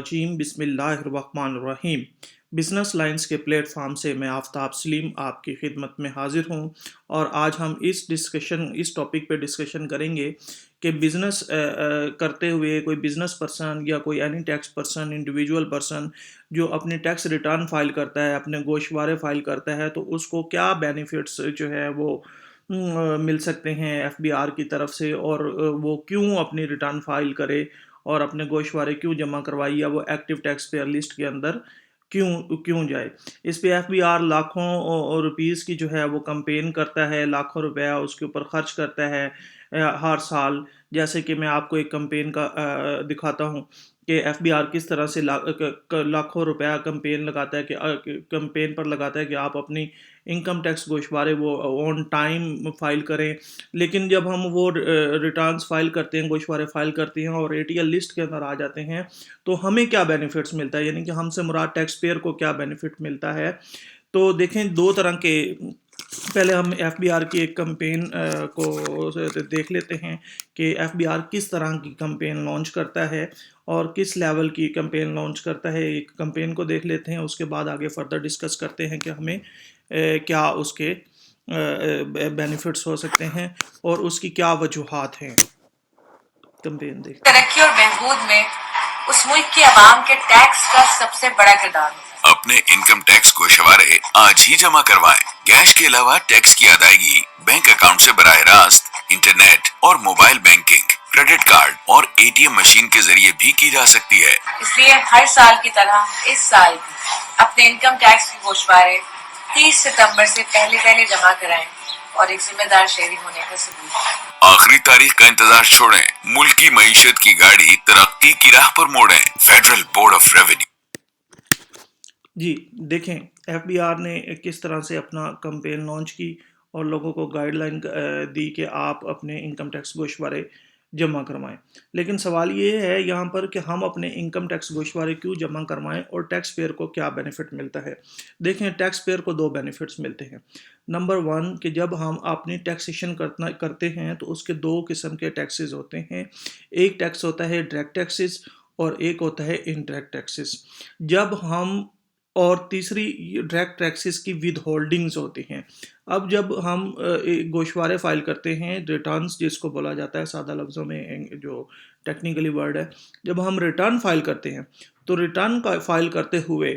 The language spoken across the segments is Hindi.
रजीम बिस्मिल्लाहिर्रहमानिर्रहीम। बिज़नेस लाइंस के प्लेटफॉर्म से मैं आफ़ताब सलीम आपकी खिदमत में हाज़िर हूँ और आज हम इस टॉपिक पे डिस्कशन करेंगे कि बिज़नेस करते हुए कोई बिज़नेस पर्सन या कोई any tax person, individual person जो अपने टैक्स रिटर्न फ़ाइल करता है, अपने गोशवारे फ़ाइल करता है, तो उसको क्या बेनिफिट्स जो है वो मिल सकते हैं एफबीआर की तरफ से, और वो क्यों अपनी रिटर्न फ़ाइल करे और अपने गोशवारे क्यों जमा करवाई, या वो एक्टिव टैक्स पेयर लिस्ट के अंदर क्यों क्यों जाए। इस पे एफबीआर लाखों रुपीस की जो है वो कैंपेन करता है, लाखों रुपया उसके ऊपर खर्च करता है हर साल। जैसे कि मैं आपको एक कैंपेन का दिखाता हूँ कि एफबीआर किस तरह से लाखों रुपया कैंपेन लगाता है, कि कैंपेन पर लगाता है कि आप अपनी इनकम टैक्स गोशवारे वो ऑन टाइम फाइल करें। लेकिन जब हम वो रिटर्न्स फाइल करते हैं, गोशवारे फाइल करते हैं और एटीएल लिस्ट के अंदर आ जाते हैं, तो हमें क्या बेनिफिट्स मिलता है, यानी कि हमसे मुराद टैक्स पेयर को क्या बेनिफिट मिलता है। तो देखें, दो तरह के, पहले हम एफबीआर की एक कैंपेन को देख लेते हैं कि एफबीआर किस तरह की कैंपेन लॉन्च करता है और किस लेवल की कैंपेन लॉन्च करता है। एक कैंपेन को देख लेते हैं, उसके बाद आगे फर्दर डिस्कस करते हैं कि हमें क्या उसके बेनिफिट्स हो सकते हैं और उसकी क्या वजूहात हैं। कैंपेन देख तरक्की और बहबूद में उस मुल्क की आवाम के टैक्स का सबसे बड़ा किरदार है। अपने इनकम टैक्स गोशवारे आज ही जमा करवाएं। कैश के अलावा टैक्स की अदायगी बैंक अकाउंट से बराह रास्त, इंटरनेट और मोबाइल बैंकिंग, क्रेडिट कार्ड और एटीएम मशीन के जरिए भी की जा सकती है। इसलिए हर साल की तरह इस साल भी अपने इनकम टैक्स के गोशवारे 30 सितंबर से पहले जमा कराएं और एक जिम्मेदार शहरी होने का सबूत। आखिरी तारीख का इंतजार छोड़ें, मुल्क की मईशत की गाड़ी तरक्की की राह पर मोड़ें। Federal board of revenue. जी, देखें एफबीआर ने किस तरह से अपना कैंपेन लॉन्च की और लोगों को गाइडलाइन दी कि आप अपने इनकम टैक्स गोशवारे जमा करवाएं। लेकिन सवाल ये है यहाँ पर कि हम अपने इनकम टैक्स गोशवारे क्यों जमा करवाएं और टैक्स पेयर को क्या बेनिफिट मिलता है। देखें, टैक्स पेयर को दो बेनिफिट्स मिलते हैं। नंबर वन, कि जब हम अपनी टैक्सेशन करते हैं तो उसके दो किस्म के टैक्सेस होते हैं। एक टैक्स होता है डायरेक्ट टैक्सेस और एक होता है इनडायरेक्ट टैक्सेस। जब हम और तीसरी डायरेक्ट टैक्सेस की विद होल्डिंग्स होती हैं। अब जब हम गोशवारे फाइल करते हैं, रिटर्न्स जिसको बोला जाता है सादा लफ्ज़ों में, जो टेक्निकली वर्ड है, जब हम रिटर्न फाइल करते हैं तो रिटर्न का फाइल करते हुए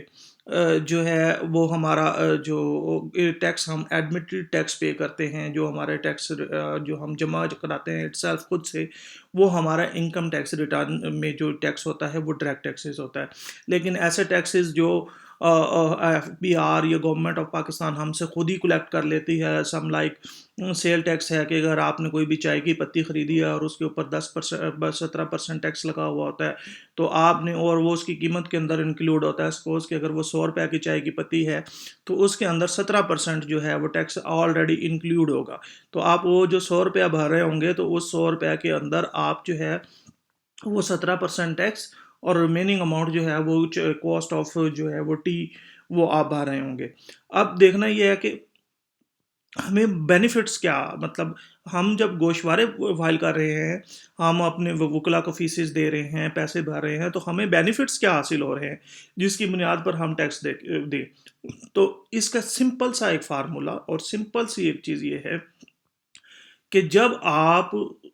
जो है वो हमारा जो टैक्स हम एडमिटेड टैक्स पे करते हैं, जो हमारे टैक्स जो हम जमा कराते हैं इटसेल्फ खुद से, वो हमारा इनकम टैक्स रिटर्न में जो टैक्स होता है वो डायरेक्ट टैक्सेस होता है। लेकिन ऐसे टैक्सेस जो एफबीआर या गवर्नमेंट ऑफ पाकिस्तान हमसे खुद ही कलेक्ट कर लेती है, सम लाइक सेल टैक्स है कि अगर आपने कोई भी चाय की पत्ती खरीदी है और उसके ऊपर 17% टैक्स लगा हुआ होता है, तो आपने, और वो उसकी कीमत के अंदर इंक्लूड होता है। सपोज कि अगर वो 100 रुपये की चाय की पत्ती है तो उसके अंदर 17% जो है वो टैक्स ऑलरेडी इंक्लूड होगा। तो आप वो जो 100 रुपया भर रहे होंगे तो उस 100 रुपये के अंदर आप जो है वो 17% टैक्स और रिमेनिंग अमाउंट जो है वो कॉस्ट ऑफ जो है वो टी, वो आप भर रहे होंगे। अब देखना ये है कि हमें बेनिफिट्स क्या, मतलब हम जब गोशवारे फाइल कर रहे हैं, हम अपने वकला को फीसेस दे रहे हैं, पैसे भर रहे हैं, तो हमें बेनिफिट्स क्या हासिल हो रहे हैं जिसकी बुनियाद पर हम टैक्स दें। तो इसका सिंपल सा एक फार्मूला और सिंपल सी एक चीज़ ये है कि जब आप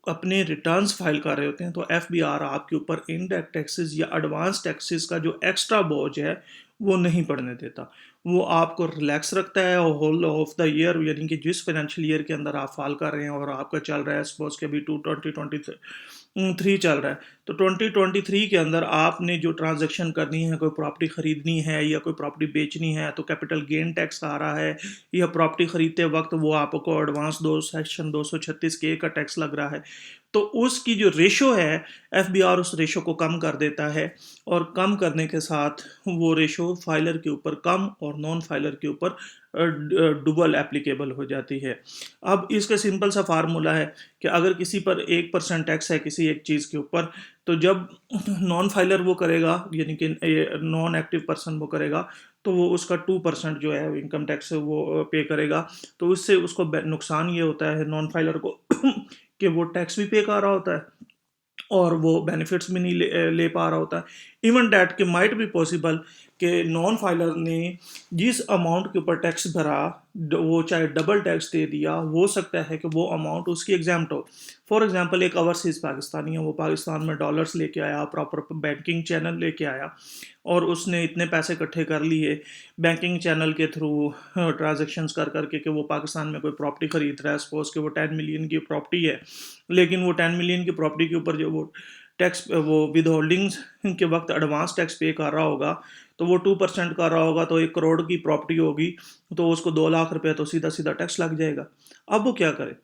अपने रिटर्न्स फाइल कर रहे होते हैं तो एफबीआर आपके ऊपर इनडायरेक्ट टैक्सेस या एडवांस टैक्सेस का जो एक्स्ट्रा बोझ है वो नहीं पड़ने देता। वो आपको रिलैक्स रखता है होल ऑफ द ईयर, यानी कि जिस फाइनेंशियल ईयर के अंदर आप फाइल कर रहे हैं और आपका चल रहा है, सपोज के अभी 2023 चल रहा है, तो 2023 के अंदर आपने जो ट्रांजैक्शन करनी है, कोई प्रॉपर्टी खरीदनी है या कोई प्रॉपर्टी बेचनी है, तो कैपिटल गेन टैक्स आ रहा है, या प्रॉपर्टी खरीदते वक्त वो आपको एडवांस दो सेक्शन 236 के का टैक्स लग रहा है, तो उसकी जो रेशो है एफबीआर उस रेशो को कम कर देता है, और कम करने के साथ वो रेशो फाइलर के ऊपर कम और नॉन फाइलर के ऊपर डबल एप्लीकेबल हो जाती है। अब इसका सिंपल सा फार्मूला है कि अगर किसी पर 1% टैक्स है किसी एक चीज़ के ऊपर, तो जब नॉन फाइलर वो करेगा, यानी कि नॉन एक्टिव पर्सन वो करेगा, तो वो उसका 2% जो है इनकम टैक्स वो पे करेगा। तो उससे उसको नुकसान ये होता है नॉन फाइलर को कि वो टैक्स भी पे कर रहा होता है और वो बेनिफिट्स भी नहीं ले पा रहा होता है। इवन डैट के माइट भी पॉसिबल कि नॉन फाइलर ने जिस अमाउंट के ऊपर टैक्स भरा वो चाहे डबल टैक्स दे दिया, हो सकता है कि वो अमाउंट उसकी एग्जाम्प्ट हो। फॉर एग्जांपल एक ओवरसीज़ पाकिस्तानी है, वो पाकिस्तान में डॉलर्स लेके आया, प्रॉपर बैंकिंग चैनल लेके आया और उसने इतने पैसे इकट्ठे कर लिए बैंकिंग चैनल के थ्रू ट्रांजेक्शन्स कर करके कि वो पाकिस्तान में कोई प्रॉपर्टी खरीद रहा है। सपोज कि वो 10 मिलियन की प्रॉपर्टी है, लेकिन वो 10 मिलियन की प्रॉपर्टी के ऊपर जो वो टैक्स वो विद होल्डिंग्स के वक्त एडवांस टैक्स पे कर रहा होगा, तो वो 2% कर रहा होगा, तो 1 करोड़ की प्रॉपर्टी होगी, तो उसको 2 लाख रुपए तो सीधा सीधा टैक्स लग जाएगा। अब वो क्या करे?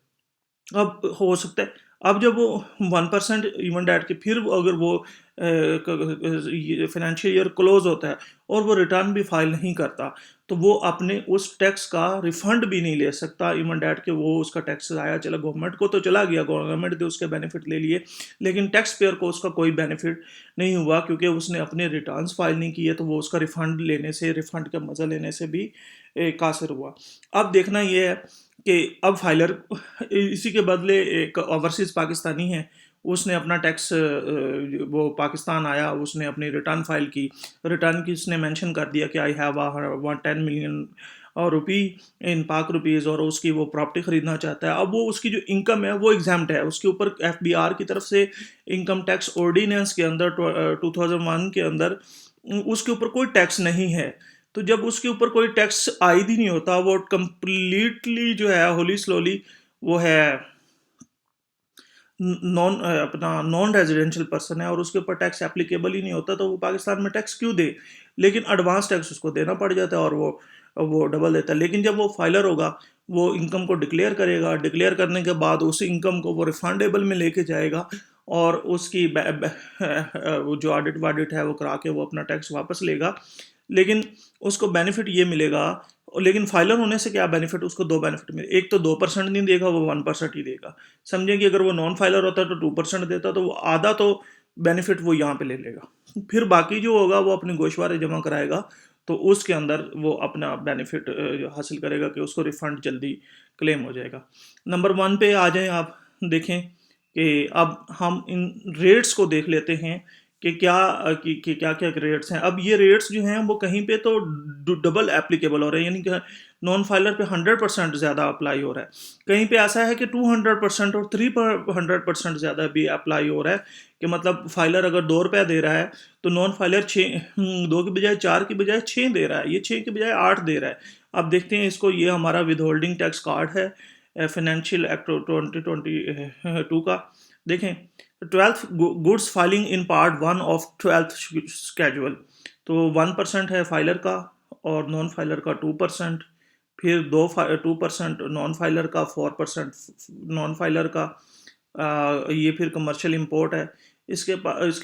अब हो सकता है अब जब वो 1% इवन डैट के फिर अगर वो फाइनेंशियल ईयर क्लोज होता है और वो रिटर्न भी फाइल नहीं करता, तो वो अपने उस टैक्स का रिफंड भी नहीं ले सकता। इवन डैट के वो उसका टैक्स आया, चला गवर्नमेंट को तो चला गया, गवर्नमेंट ने उसके बेनिफिट ले लिए, लेकिन टैक्स पेयर को उसका कोई बेनिफिट नहीं हुआ क्योंकि उसने अपने रिटर्न्स फाइल नहीं किए, तो वो उसका रिफंड लेने से, रिफंड का मज़ा लेने से भी कासिर हुआ। अब देखना ये है कि अब फाइलर इसी के बदले एक ओवरसीज़ पाकिस्तानी है, उसने अपना टैक्स वो पाकिस्तान आया, उसने अपनी रिटर्न फाइल की, रिटर्न की उसने मेंशन कर दिया कि आई हैव 10 मिलियन और रुपी इन पाक रुपीज़, और उसकी वो प्रॉपर्टी ख़रीदना चाहता है। अब वो उसकी जो इनकम है वो एग्जाम्प्ट है, उसके ऊपर एफबीआर की तरफ से इनकम टैक्स ऑर्डिनेंस के अंदर 2001 के अंदर उसके ऊपर कोई टैक्स नहीं है। तो जब उसके ऊपर कोई टैक्स आयद ही नहीं होता, वो कंप्लीटली जो है होली स्लोली वो है अपना नॉन रेजिडेंशियल पर्सन है और उसके ऊपर टैक्स एप्लीकेबल ही नहीं होता, तो वो पाकिस्तान में टैक्स क्यों दे? लेकिन एडवांस टैक्स उसको देना पड़ जाता है और वो डबल देता है। लेकिन जब वो फाइलर होगा, वो इनकम को डिक्लेयर करेगा, डिक्लेयर करने के बाद उस इनकम को वो रिफंडेबल में लेके जाएगा और उसकी वो जो ऑडिट वाडिट है वो करा के वो अपना टैक्स वापस लेगा। लेकिन उसको बेनिफिट ये मिलेगा, लेकिन फाइलर होने से क्या बेनिफिट? उसको दो बेनिफिट मिले। एक तो 2% नहीं देगा, वो 1% ही देगा। समझें कि अगर वो नॉन फाइलर होता तो 2% देता, तो वो आधा तो बेनिफिट वो यहाँ पे ले लेगा। फिर बाकी जो होगा वो अपने गोशवारे जमा कराएगा, तो उसके अंदर वो अपना बेनिफिट हासिल करेगा कि उसको रिफंड जल्दी क्लेम हो जाएगा। नंबर 1 पे आ जाएं आप, देखें कि अब हम इन रेट्स को देख लेते हैं कि क्या क्या रेट्स हैं। अब ये रेट्स जो हैं वो कहीं पे तो डबल एप्लीकेबल हो रहे हैं, यानी कि नॉन फाइलर पे 100% ज़्यादा अप्लाई हो रहा है, कहीं पे ऐसा है कि 200% और 300% ज़्यादा भी अप्लाई हो रहा है, कि मतलब फाइलर अगर 2 रुपया दे रहा है तो नॉन फाइलर 2 की बजाय 4 की बजाय 6 दे रहा है, ये 6 की बजाय 8 दे रहा है। अब देखते हैं इसको, ये हमारा विद होल्डिंग टैक्स कार्ड है फाइनेंशियल एक्ट 2022 का। देखें, 12th goods filing in part 1 of 12th schedule, तो 1% है फाइलर का और नॉन फाइलर का 2%, फिर 2% नॉन फाइलर का, 4% नॉन फाइलर का। ये फिर कमर्शियल इंपोर्ट है, इसके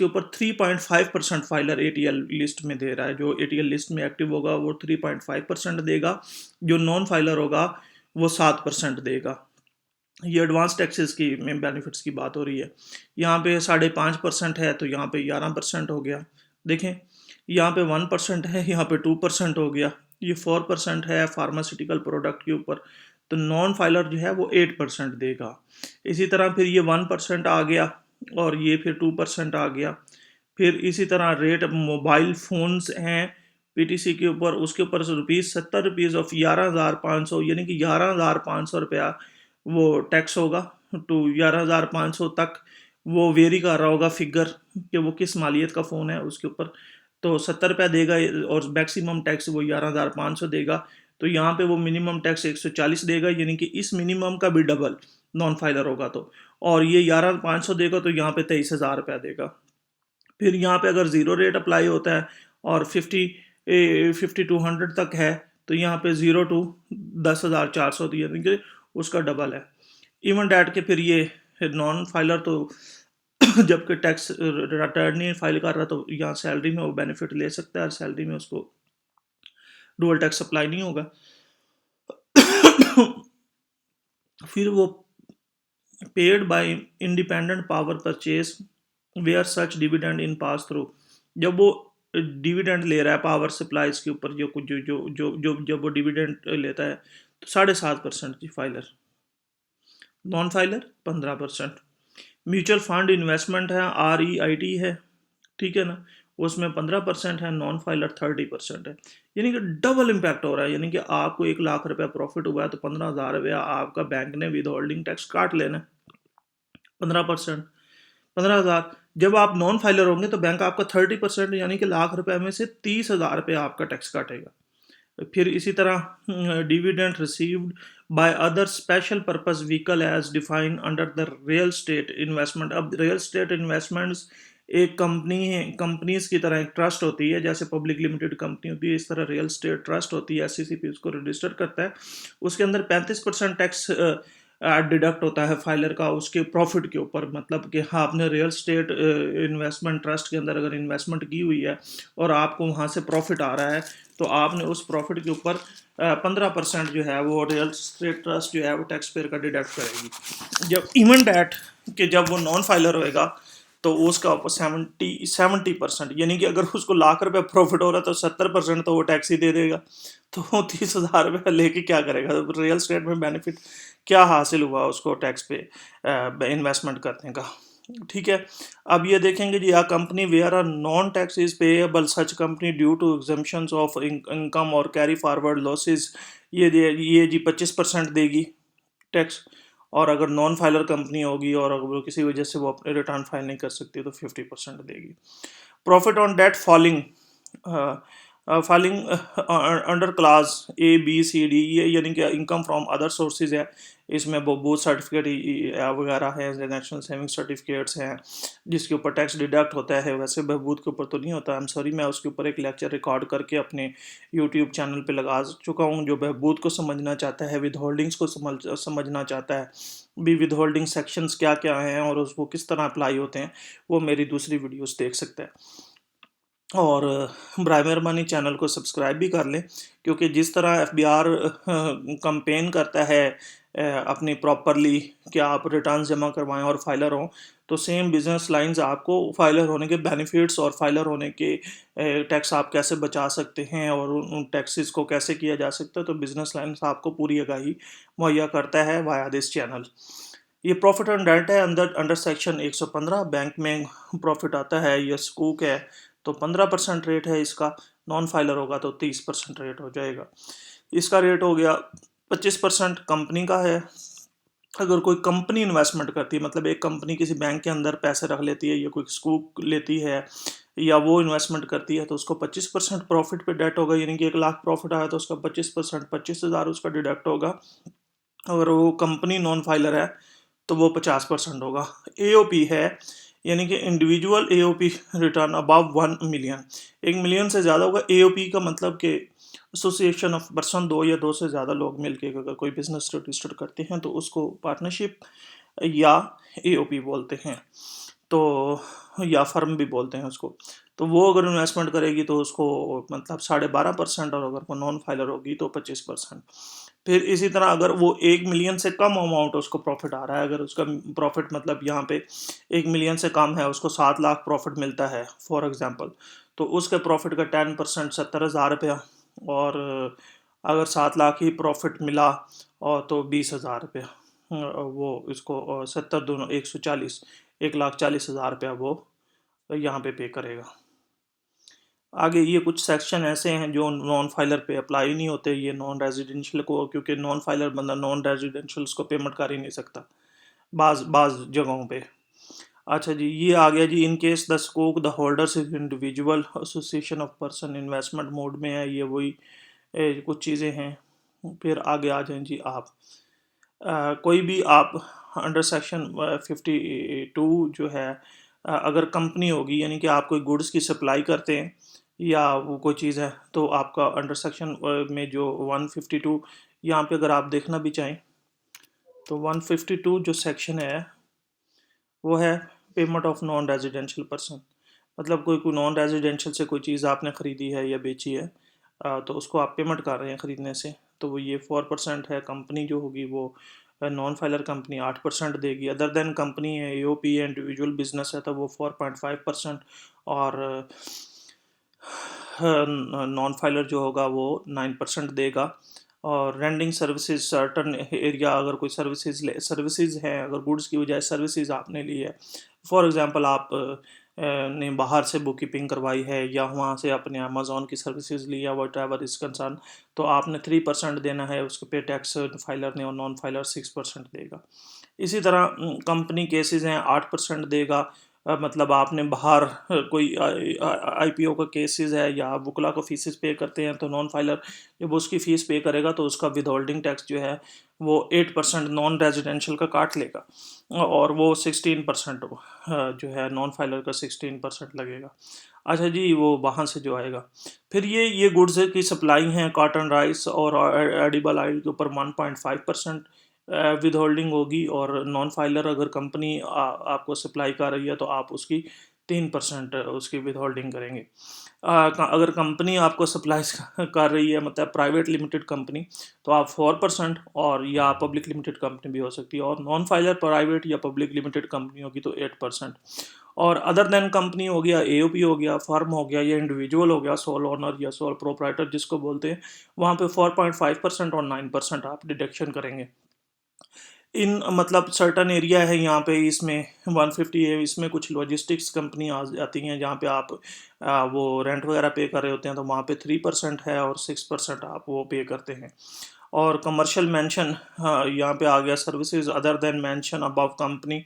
ऊपर 3.5% फाइलर एटीएल लिस्ट में दे रहा है। जो एटीएल लिस्ट में एक्टिव होगा वो 3.5% देगा, जो नॉन फाइलर होगा वो 7% देगा। ये एडवांस टैक्सेस की में बेनिफिट्स की बात हो रही है। यहाँ पे 5.5% है, तो यहाँ पे 11% हो गया। देखें, यहाँ पे 1% है, यहाँ पे 2% हो गया। ये 4% है फार्मास्यूटिकल प्रोडक्ट के ऊपर, तो नॉन फाइलर जो है वो 8% देगा। इसी तरह फिर ये 1% आ गया और ये फिर 2% आ गया। फिर इसी तरह रेट मोबाइल फ़ोन्स हैं पीटीसी के ऊपर, उसके ऊपर ₹70 ऑफ 11,500, यानी कि 11,500 रुपया वो टैक्स होगा। टू 11,500 तक वो वेरी कर रहा होगा फिगर कि वो किस मालियत का फ़ोन है उसके ऊपर, तो ₹70 देगा और मैक्सिमम टैक्स वो 11,500 देगा। तो यहाँ पे वो मिनिमम टैक्स 140 देगा, यानी कि इस मिनिमम का भी डबल नॉन फाइलर होगा तो। और ये 11,500 देगा तो यहाँ पे 23,000 रुपया देगा। फिर यहाँ पे अगर ज़ीरो रेट अप्लाई होता है और 50-200 तक है, तो यहाँ पे 0 टू 10,400 दिया, यानी कि उसका डबल है। इवन डैट के फिर ये नॉन फाइलर तो जबकि टैक्स रिटर्न नहीं फाइल कर रहा, तो यहाँ सैलरी में वो बेनिफिट ले सकता है और सैलरी में उसको डुअल टैक्स अप्लाई नहीं होगा। फिर वो paid by independent power purchase where such dividend in pass through, जब वो डिविडेंड ले रहा है पावर सप्लाईज के ऊपर, जो कुछ जो जो जो जो जब वो डिविडेंड लेता है, तो 7.5% की filer, non filer 15%। Mutual fund investment है, REIT है, ठीक है ना, उसमें 15% है, नॉन फाइलर 30% है। यानी कि डबल इम्पैक्ट हो रहा है। यानी कि आपको 1 लाख रुपया प्रॉफिट हुआ है तो 15,000 रुपया आपका बैंक ने विद होल्डिंग टैक्स काट लेना है, 15%, 15,000। जब आप नॉन फाइलर होंगे तो बैंक आपका 30% यानी कि लाख रुपए में से 30,000 रुपये आपका टैक्स काटेगा। फिर इसी तरह dividend received by other special purpose vehicle as defined under the real estate investment. अब रियल स्टेट इन्वेस्टमेंट्स एक कंपनी है, कंपनीज की तरह एक ट्रस्ट होती है, जैसे पब्लिक लिमिटेड कंपनी होती है, इस तरह रियल स्टेट ट्रस्ट होती है, एससीसीपी उसको रजिस्टर करता है। उसके अंदर 35% टैक्स डिडक्ट होता है फाइलर का उसके प्रॉफिट के ऊपर। मतलब कि हाँ, आपने रियल स्टेट इन्वेस्टमेंट ट्रस्ट के अंदर अगर इन्वेस्टमेंट की हुई है और आपको वहाँ से प्रॉफिट आ रहा है तो आपने उस प्रॉफिट के ऊपर 15% जो है वो रियल स्टेट ट्रस्ट जो है वो टैक्स पेयर का डिडक्ट करेगी। जब इवन डैट कि जब वो नॉन फाइलर होएगा तो उसका ऊपर 70% यानी कि अगर उसको लाख रुपए प्रॉफिट हो रहा है तो 70% तो वो टैक्स ही दे देगा। तो 30,000 रुपये लेके क्या करेगा? रियल स्टेट में बेनिफिट क्या हासिल हुआ उसको टैक्स पे इन्वेस्टमेंट करने का? ठीक है। अब ये देखेंगे जी, आ company where are non tax is payable such company due to exemptions of income और कैरी फॉरवर्ड लॉसेस, ये जी 25% देगी टैक्स। और अगर नॉन फाइलर कंपनी होगी और अगर वो किसी वजह से वो अपने रिटर्न फाइल नहीं कर सकती तो 50% देगी। Profit on debt falling, filing under class A B C D, ये यानी कि इनकम फ्रॉम अदर सोर्सेज है। इसमें वो बूथ सर्टिफिकेट वगैरह है, नेशनल सेविंग सर्टिफिकेट्स हैं जिसके ऊपर टैक्स डिडक्ट होता है। वैसे बहबूद के ऊपर तो नहीं होता, आई एम सॉरी, मैं उसके ऊपर एक लेक्चर रिकॉर्ड करके अपने यूट्यूब चैनल पे लगा चुका हूँ। जो बहबूद को समझना चाहता है, विद होल्डिंग्स को समझना चाहता है, भी विद होल्डिंग सेक्शंस क्या क्या हैं और उसको किस तरह अप्लाई होते हैं, वो मेरी दूसरी वीडियोस देख सकता है। और बराए मेहरबानी चैनल को सब्सक्राइब भी कर लें, क्योंकि जिस तरह एफबीआर कंपेन करता है अपनी प्रॉपरली कि आप रिटर्न्स जमा करवाएं और फाइलर हों, तो सेम बिजनेस लाइंस आपको फाइलर होने के बेनिफिट्स और फाइलर होने के टैक्स आप कैसे बचा सकते हैं और उन टैक्सेस को कैसे किया जा सकता है, तो बिजनेस लाइंस आपको पूरी आगाही मुहैया करता है वाया दिस चैनल। ये प्रॉफिट एंड रेंट है अंदर अंडर सेक्शन 115। बैंक में प्रॉफिट आता है, ये स्कूक है तो 15% रेट है इसका। नॉन फाइलर होगा तो 30% रेट हो जाएगा। इसका रेट हो गया 25% कंपनी का है। अगर कोई कंपनी इन्वेस्टमेंट करती है, मतलब एक कंपनी किसी बैंक के अंदर पैसे रख लेती है या कोई स्कूक लेती है या वो इन्वेस्टमेंट करती है, तो उसको 25% प्रॉफिट पे डेट होगा। यानी कि 1 लाख प्रॉफिट आया तो उसका 25% 25,000 उसका डिडक्ट होगा। अगर वो कंपनी नॉन फाइलर है तो वो 50% होगा। एओपी है, यानी कि individual AOP return above 1 million, 1 million से ज़्यादा होगा। एओपी का मतलब कि एसोसिएशन ऑफ पर्सन, 2 या 2 से ज़्यादा लोग मिलके अगर कोई बिजनेस रजिस्टर करते हैं तो उसको पार्टनरशिप या एओपी बोलते हैं, तो या फर्म भी बोलते हैं उसको। तो वो अगर इन्वेस्टमेंट करेगी तो उसको मतलब 12.5%, और अगर वो नॉन फाइलर होगी तो 25%। फिर इसी तरह अगर वो 1 मिलियन से कम अमाउंट उसको प्रॉफिट आ रहा है, अगर उसका प्रॉफिट मतलब यहाँ पे 1 मिलियन से कम है, उसको 7 लाख प्रॉफिट मिलता है फॉर एग्जांपल, तो उसके प्रॉफिट का 10% 70,000 रुपया। और अगर 7 लाख ही प्रॉफिट मिला और तो 20,000 रुपया, वो इसको 70 दोनों 140, 1,40,000 रुपया वो यहाँ पे करेगा। आगे ये कुछ सेक्शन ऐसे हैं जो नॉन फाइलर पे अप्लाई नहीं होते, ये नॉन रेजिडेंशियल को, क्योंकि नॉन फाइलर बंदा नॉन रेजिडेंशियल्स को पेमेंट कर ही नहीं सकता बाज बाज जगहों पे। अच्छा जी, ये आ गया जी, in case the stock the holders is individual association of person investment mode में है, ये वही कुछ चीज़ें हैं। फिर आगे आ जाएं जी आप, कोई भी आप अंडर सेक्शन 52 जो है, अगर कंपनी होगी यानी कि आप कोई गुड्स की सप्लाई करते हैं या वो कोई चीज़ है, तो आपका अंडर सेक्शन में जो 152 यहाँ पे अगर आप देखना भी चाहें तो 152 जो सेक्शन है वो है payment of non residential person. मतलब कोई नॉन रेजिडेंशियल से कोई चीज़ आपने ख़रीदी है या बेची है, तो उसको आप पेमेंट कर रहे हैं ख़रीदने से, तो वो ये 4% है। कंपनी जो होगी वो नॉन फाइलर कंपनी 8% देगी। अदर देन कंपनी है, एओपी है, इंडिविजुअल बिजनेस है, तो वो 4.5%। और नॉन फाइलर जो होगा वो 9% देगा। और रेंडिंग सर्विसेज सर्टन एरिया, अगर कोई सर्विसेज हैं, अगर गुड्स की बजाय सर्विसेज आपने ली है, फॉर एग्जांपल आप ने बाहर से बुक कीपिंग करवाई है या वहाँ से अपने अमेज़ॉन की सर्विसेज ली या वट एवर इज़ कंसर्न, तो आपने 3% देना है उसके पे टैक्स फाइलर ने, और नॉन फाइलर 6% देगा। इसी तरह कंपनी केसेस हैं 8% देगा। मतलब आपने बाहर कोई आईपीओ का केसेस है या वकला को फीसेस पे करते हैं, तो नॉन फाइलर जब उसकी फ़ीस पे करेगा तो उसका विद होल्डिंग टैक्स जो है वो 8% नॉन रेजिडेंशियल का काट लेगा, और वो 16% जो है नॉन फाइलर का 16% लगेगा। अच्छा जी, वो वहाँ से जो आएगा, फिर ये गुड्स की सप्लाई हैं, कॉटन, राइस और एडिबल ऑयल के ऊपर 1.5% विद होल्डिंग होगी, और नॉन फाइलर अगर कंपनी आपको सप्लाई कर रही है तो आप उसकी 3% उसकी विद होल्डिंग करेंगे। अगर कंपनी आपको सप्लाई कर रही है, मतलब प्राइवेट लिमिटेड कंपनी, तो आप 4%, और या पब्लिक लिमिटेड कंपनी भी हो सकती है, और नॉन फाइलर प्राइवेट या पब्लिक लिमिटेड कंपनी होगी तो 8%। और अदर देन कंपनी हो गया, एओपी हो गया, फर्म हो गया, या इंडिविजुअल हो गया, सोल ओनर या सोल प्रोप्राइटर जिसको बोलते हैं, वहाँ पे 4.5% और 9% आप डिडक्शन करेंगे। इन मतलब सर्टन एरिया है यहाँ पे, इसमें 150 है, इसमें कुछ लॉजिस्टिक्स कंपनी आ जाती हैं जहाँ पे आप वो रेंट वगैरह पे कर रहे होते हैं, तो वहाँ पे 3% है और 6% आप वो पे करते हैं। और कमर्शियल मेंशन, हाँ, यहाँ पे आ गया services other than mention above company.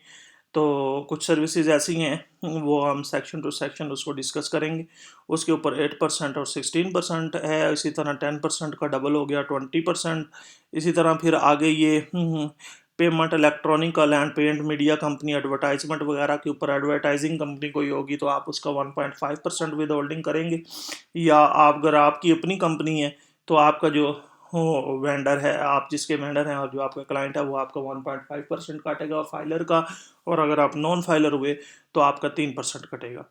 तो कुछ सर्विसेज ऐसी हैं, वो हम सेक्शन टू सेक्शन उसको डिस्कस करेंगे। उसके ऊपर 8% और 16% है, इसी तरह 10% का डबल हो गया 20%। इसी तरह फिर आगे ये payment electronical and print media company advertisement वगैरह के ऊपर, एडवर्टाइजिंग कंपनी कोई होगी तो आप उसका 1.5% विद होल्डिंग करेंगे, या आप अगर आपकी अपनी कंपनी है तो आपका जो हो वेंडर है, आप जिसके वेंडर हैं और जो आपका क्लाइंट है वो आपका 1.5% काटेगा और फाइलर का, और अगर आप नॉन फाइलर हुए तो आपका 3% कटेगा।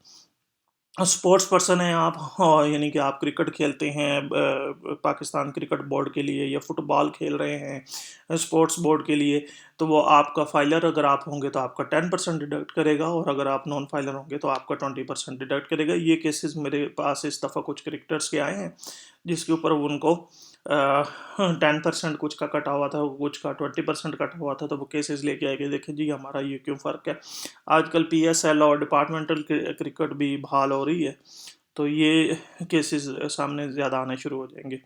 स्पोर्ट्स पर्सन हैं आप, हाँ, यानी कि आप क्रिकेट खेलते हैं पाकिस्तान क्रिकेट बोर्ड के लिए, या फुटबॉल खेल रहे हैं स्पोर्ट्स बोर्ड के लिए, तो वो आपका फाइलर अगर आप होंगे तो आपका 10% डिडक्ट करेगा, और अगर आप नॉन फाइलर होंगे तो आपका 20% डिडक्ट करेगा। ये केसेस मेरे पास इस दफ़ा कुछ क्रिकेटर्स के आए हैं जिसके ऊपर उनको 10% कुछ का कटा हुआ था, कुछ का 20% कटा हुआ था, तो वो केसेस लेके आए कि देखें जी हमारा ये क्यों फ़र्क है। आजकल पीएसएल और डिपार्टमेंटल क्रिकेट भी बहाल हो रही है, तो ये केसेस सामने ज़्यादा आने शुरू हो जाएंगे।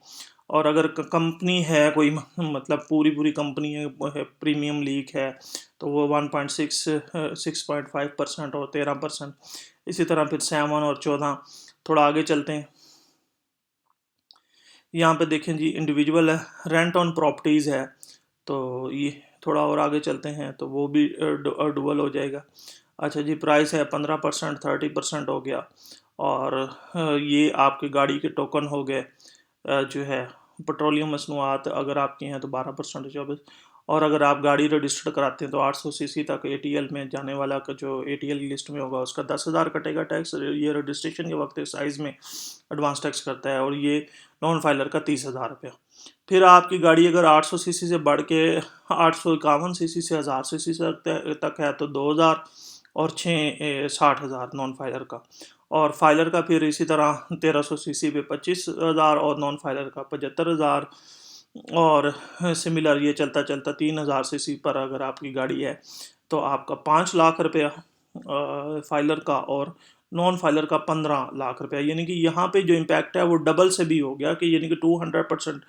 और अगर कंपनी है कोई, मतलब पूरी पूरी कंपनी है, प्रीमियम लीग है, तो वो 6.5% और 13%। इसी तरह फिर 7 और 14। थोड़ा आगे चलते हैं, यहाँ पे देखें जी इंडिविजुअल है, रेंट ऑन प्रॉपर्टीज़ है, तो ये थोड़ा और आगे चलते हैं तो वो भी डुअल हो जाएगा। अच्छा जी, प्राइस है 15%, 30% हो गया, और ये आपकी गाड़ी के टोकन हो गए, जो है पेट्रोलियम मसनूआत अगर आपकी हैं तो 12% 24। और अगर आप गाड़ी रजिस्टर कराते हैं तो 800 सीसी तक एटीएल में जाने वाला का जो एटीएल लिस्ट में होगा उसका 10,000 कटेगा टैक्स, ये रजिस्ट्रेशन के वक्त साइज़ में एडवांस टैक्स करता है, और ये नॉन फाइलर का 30,000 रुपया। फिर आपकी गाड़ी अगर 800 सीसी से बढ़ के 851 सीसी से 1000 सीसी तक है तो 2000, और 60,000 नॉन फाइलर का। और फाइलर का फिर इसी तरह 1300 सीसी पे 25,000 और नॉन फाइलर का 75,000। और सिमिलर ये चलता चलता 3,000 सीसी पर अगर आपकी गाड़ी है तो आपका 5 लाख रुपया फाइलर का, और नॉन फाइलर का 15 लाख रुपया। यानी कि यहाँ पे जो इम्पैक्ट है वो डबल से भी हो गया, कि यानी कि 200%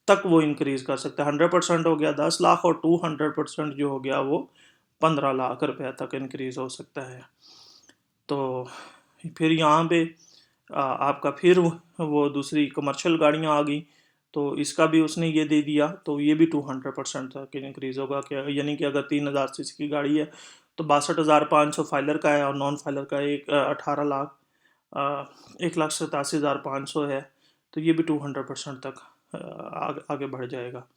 तक वो इंक्रीज़ कर सकता है। 100% हो गया 10 लाख, और 200% जो हो गया वो 15 लाख रुपया तक इंक्रीज़ हो सकता है। तो फिर यहाँ पे आपका फिर वो दूसरी कमर्शियल गाड़ियाँ आ गई, तो इसका भी उसने ये दे दिया, तो ये भी 200% तक इंक्रीज़ होगा, क्या यानी कि अगर 3,000 सीसी की गाड़ी है तो 62,500 फाइलर का है, और नॉन फाइलर का 18 लाख 1,87,500 है, तो ये भी 200% तक आगे बढ़ जाएगा।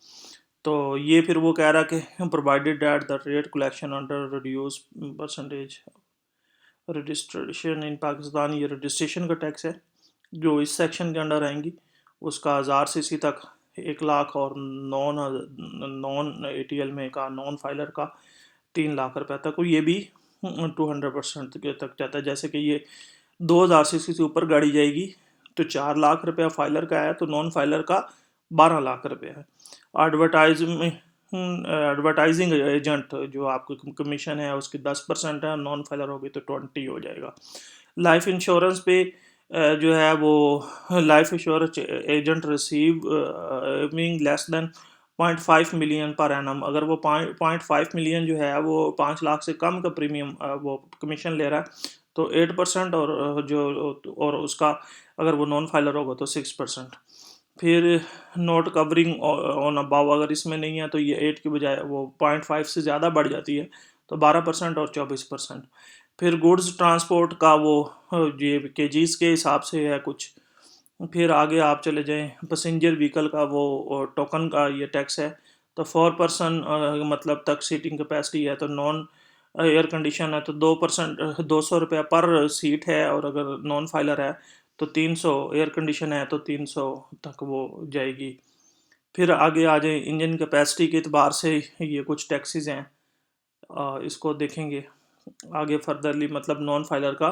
तो ये फिर वो कह रहा कि provided that the rate collection under reduce percentage registration in Pakistan, ये रजिस्ट्रेशन का टैक्स है जो इस सेक्शन के अंडर आएंगी, उसका 1000 सीसी तक 1 लाख, और नॉन नॉन एटीएल में का नॉन फाइलर का 3 लाख रुपए तक, और ये भी 200% के तक जाता है। जैसे कि ये 2000 सीसी से ऊपर गाड़ी जाएगी तो 4 लाख रुपया फाइलर का है, तो नॉन फाइलर का 12 लाख रुपया है। एडवर्टाइज में एडवर्टाइजिंग एजेंट जो आपको कमीशन है उसकी 10% है, नॉन फाइलर होगी तो 20 हो जाएगा। लाइफ इंश्योरेंस पे जो है वो life insurance agent receive meaning less than 0.5 million per annum. अगर वो 0.5 मिलियन जो है वो 5 लाख से कम का प्रीमियम वो कमीशन ले रहा है तो 8%, और और उसका अगर वो नॉन फाइलर होगा तो 6%। फिर नोट कवरिंग ऑन अबाव अगर इसमें नहीं है तो ये 8 की बजाय वो 0.5 से ज़्यादा बढ़ जाती है तो 12% और 24%। फिर गुड्स ट्रांसपोर्ट का वो ये केजीज के हिसाब से है कुछ। फिर आगे आप चले जाएं, पैसेंजर व्हीकल का वो टोकन का ये टैक्स है। तो 4 पर्सन मतलब तक सीटिंग कैपेसिटी है तो नॉन एयर कंडीशन है तो 2%, 200 रुपया पर सीट है, और अगर नॉन फाइलर है तो 300, एयर कंडीशन है तो 300 तक वो जाएगी। फिर आगे आ जाए इंजन कैपेसिटी के एतबार से ये कुछ टैक्सेस हैं, इसको देखेंगे आगे फर्दरली। मतलब नॉन फाइलर का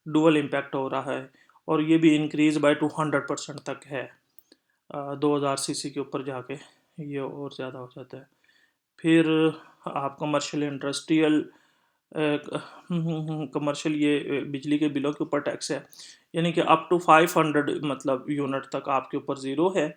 डुअल इम्पैक्ट हो रहा है और ये भी इंक्रीज बाय 200% तक है। 2000 सीसी के ऊपर जाके ये और ज़्यादा हो जाता है। फिर आप कमर्शियल इंडस्ट्रियल कमर्शियल ये बिजली के बिलों के ऊपर टैक्स है, यानी कि अप टू 500 मतलब यूनिट तक आपके ऊपर ज़ीरो है,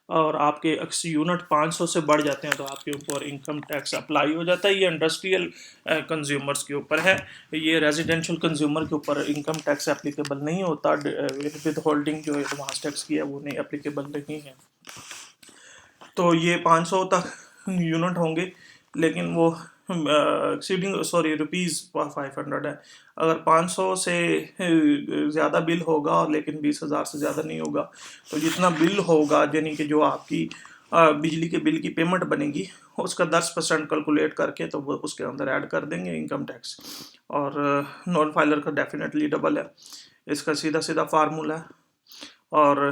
और आपके यूनिट 500 से बढ़ जाते हैं तो आपके ऊपर इनकम टैक्स अप्लाई हो जाता है। ये इंडस्ट्रियल कंज्यूमर्स के ऊपर है, ये रेजिडेंशियल कंज्यूमर के ऊपर इनकम टैक्स एप्लीकेबल नहीं होता। विद होल्डिंग जो एडवांस टैक्स की है वो नहीं एप्लीकेबल नहीं है। तो ये 500 तक यूनिट होंगे, लेकिन वो एक्सीडिंग सॉरी रुपीज़ 500 है। अगर 500 से ज़्यादा बिल होगा लेकिन 20,000 से ज़्यादा नहीं होगा तो जितना बिल होगा यानी कि जो आपकी बिजली के बिल की पेमेंट बनेगी उसका 10% कैलकुलेट करके तो वो उसके अंदर ऐड कर देंगे इनकम टैक्स। और नॉन फाइलर का डेफिनेटली डबल है, इसका सीधा सीधा फार्मूला है। और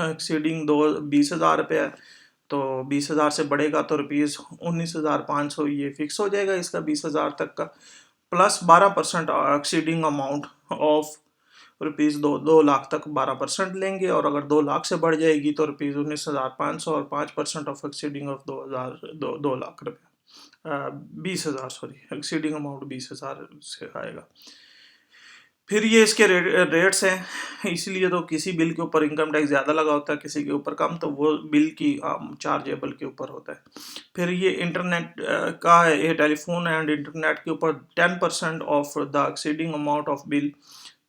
एक्सीडिंग 20,000 रुपये है तो 20,000 से बढ़ेगा तो रुपीज़ 19,500 ये फिक्स हो जाएगा इसका 20,000 तक का, plus 12% exceeding amount of rupees 2 lakh तक 12% लेंगे, और अगर 2 लाख से बढ़ जाएगी तो रुपीज़ 19,500 और 5% ऑफ एक्सीडिंग ऑफ 2 लाख रुपये 20,000 सॉरी एक्सीडिंग अमाउंट 20,000 से आएगा। फिर ये इसके रेट्स हैं, इसलिए तो किसी बिल के ऊपर इनकम टैक्स ज़्यादा लगा होता है, किसी के ऊपर कम, तो वो बिल की चार्जेबल के ऊपर होता है। फिर ये इंटरनेट का है, ये टेलीफोन एंड इंटरनेट के ऊपर 10% of the exceeding amount of bill.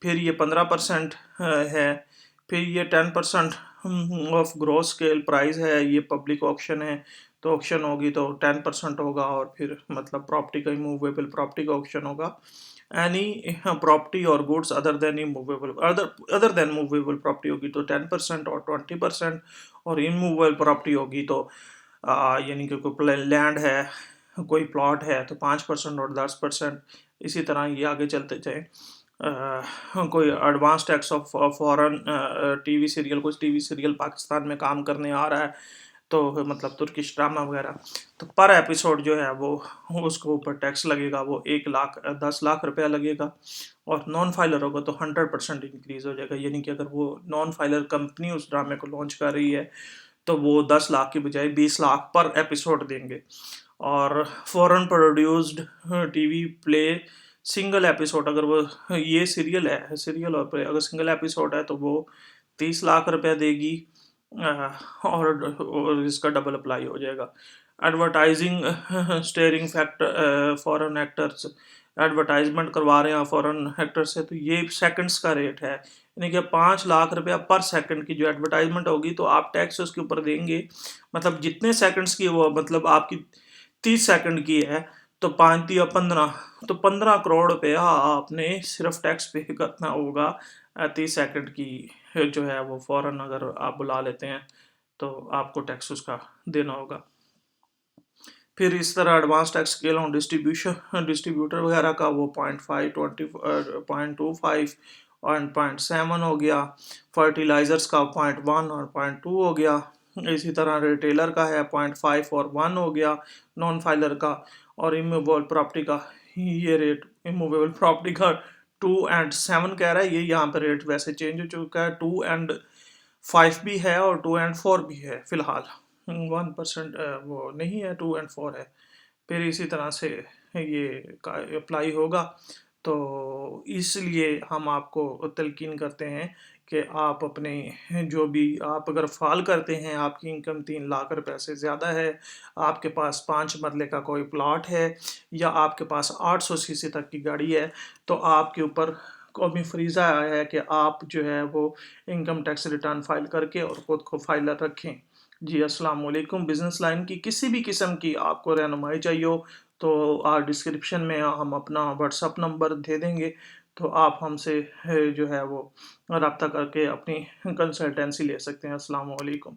फिर ये 15% है। फिर ये 10% ऑफ ग्रॉस स्केल प्राइस है, ये पब्लिक ऑक्शन है तो ऑक्शन होगी तो 10% होगा। और फिर मतलब प्रॉपर्टी का इमूवेबल प्रॉपर्टी का ऑक्शन होगा। एनी प्रॉपर्टी और goods other than immovable other than movable property होगी तो 10% और 20%, और इमूवेबल प्रॉपर्टी होगी तो यानी कि कोई लैंड है कोई प्लॉट है तो 5% और 10%। इसी तरह ये आगे चलते जाए। कोई advance tax of foreign TV serial, कुछ टीवी सीरियल पाकिस्तान में काम करने आ रहा है तो मतलब तुर्किश ड्रामा वगैरह, तो पर एपिसोड जो है वो उसको ऊपर टैक्स लगेगा, वो 1 लाख 10 लाख रुपया लगेगा। और नॉन फाइलर होगा तो 100% इंक्रीज हो जाएगा, यानी कि अगर वो नॉन फाइलर कंपनी उस ड्रामे को लॉन्च कर रही है तो वो 10 लाख की बजाय 20 लाख पर एपिसोड देंगे। और foreign produced TV play single episode, अगर वो ये सीरियल अगर सिंगल एपिसोड है तो वो 30 लाख रुपया देगी। और इसका डबल अप्लाई हो जाएगा। Advertising steering factor foreign actors, advertisement करवा रहे हैं फॉरेन एक्टर से तो ये सेकंड्स का रेट है, यानी कि 5 लाख रुपया पर सेकंड की जो एडवर्टाइजमेंट होगी तो आप टैक्स उसके ऊपर देंगे। मतलब जितने सेकंड्स की वो मतलब आपकी 30 सेकंड की है तो 5 या 15 तो 15 करोड़ रुपया आपने सिर्फ टैक्स पे करना होगा 30 सेकंड की जो है वो फॉरेन अगर आप बुला लेते हैं तो आपको टैक्स उसका देना होगा। फिर इस तरह advance tax scale on distributor वगैरह का वो 0.5 0.25 और 0.7 हो गया। फर्टिलाइजर्स का 0.1 और 0.2 हो गया। इसी तरह रिटेलर का है 0.5 और 1 हो गया नॉन फाइलर का। और इमूवेबल प्रॉपर्टी का ये रेट, इमूवेबल प्रॉपर्टी का 2 एंड 7 कह रहा है, ये यहाँ पर रेट वैसे चेंज हो चुका है। 2 एंड 5 भी है और 2 एंड 4 भी है फिलहाल। 1% वो नहीं है, 2 एंड 4 है। फिर इसी तरह से ये अप्लाई होगा तो इसलिए हम आपको तलकीन करते हैं कि आप अपने जो भी आप अगर फ़ाल करते हैं, आपकी इनकम 3 लाख रुपए से ज़्यादा है, आपके पास 5 मरले का कोई प्लॉट है या आपके पास 800 सीसी तक की गाड़ी है, तो आपके ऊपर कौमी फ़रीज़ा आया है कि आप जो है वो इनकम टैक्स रिटर्न फ़ाइल करके और ख़ुद को फ़ाइलर रखें। जी, अस्सलाम वालेकुम। बिज़नेस लाइन की किसी भी किस्म की आपको रहनुमाई चाहिए हो तो डिस्क्रिप्शन में हम अपना व्हाट्सएप नंबर दे देंगे, तो आप हमसे जो है वो रब्ता करके अपनी कंसल्टेंसी ले सकते हैं। अस्सलाम वालेकुम।